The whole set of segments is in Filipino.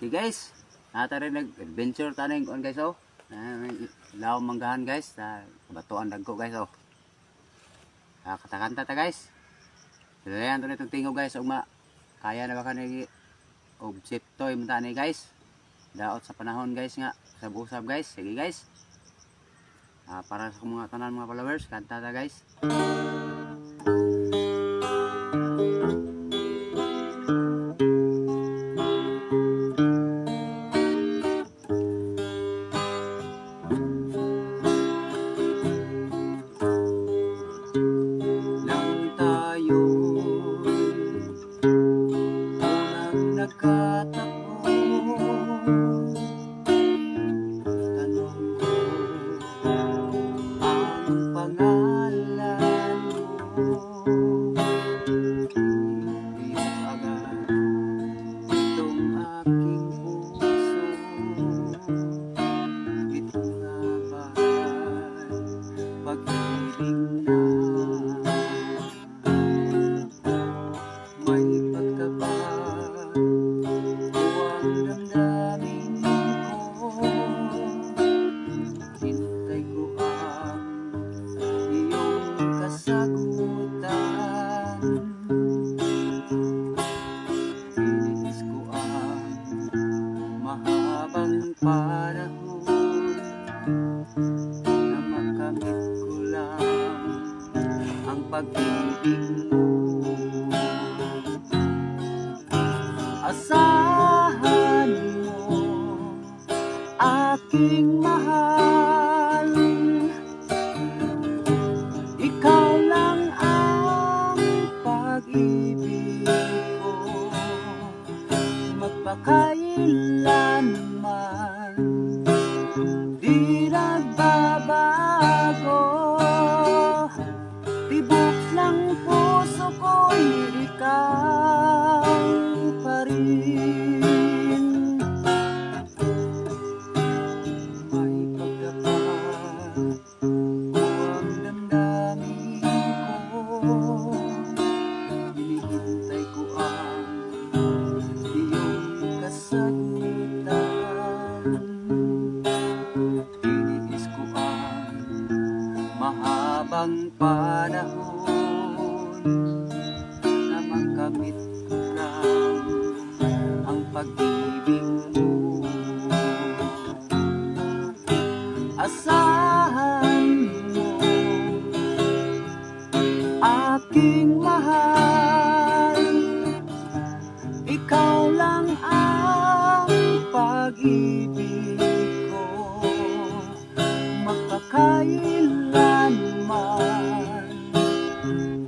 Okay guys, nata rin nag-adventure taning on guys oh. Lao manggahan guys, batuan dagko guys oh. Katakanta ta guys. Dalayan to nitong tingog guys ugma. Kaya na ba kanigi objekto imong tani guys. Daot sa panahon guys nga usab-usab guys. Sige guys. Para sa mga tanan mga followers, kanta ta guys. Nagkataon, tanong ko ang pangalan mo. Hindi agad itong aking puso. Ito nga ba'y pag-ibig na may pagkabag damdamin ko? Hintay ko ang iyong kasagutan. Inis ko ang mahabang panahon na makamit ko lang ang pag-ibig mo. Asahan mo, aking mahal, ikaw lang ang pag-ibig ko, magpakailanman di nagbabago. Tibok ng puso ko'y ikaw pa rin. May pagkapag o ang damdamin ko. Hinihintay ko ang iyong kasagutan. Tiniis ko ang mahabang panahon na makamit ko lang ang pag-ibig mo. Asahan mo, aking mahal, ikaw lang ang pag-ibig ko, magpakailanman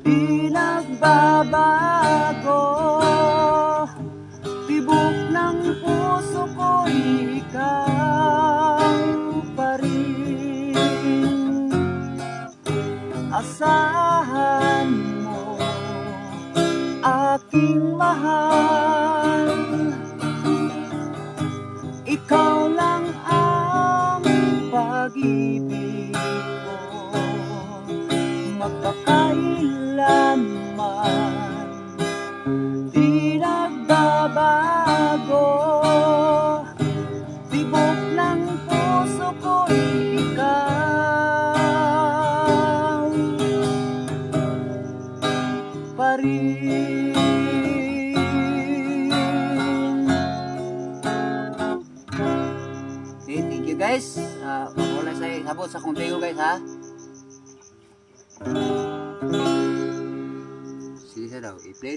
di nagbabago. Tibok ng puso ko'y ikaw pa rin. Asahan mo, aking mahal, ikaw lang ang pag-ibig ko, magpakailanman di nagbabago. Tibok ng puso ko'y ikaw pa rin. Okay, thank you guys. Wala sa sabot sa kong tayo guys ha. Sige daw, i-play.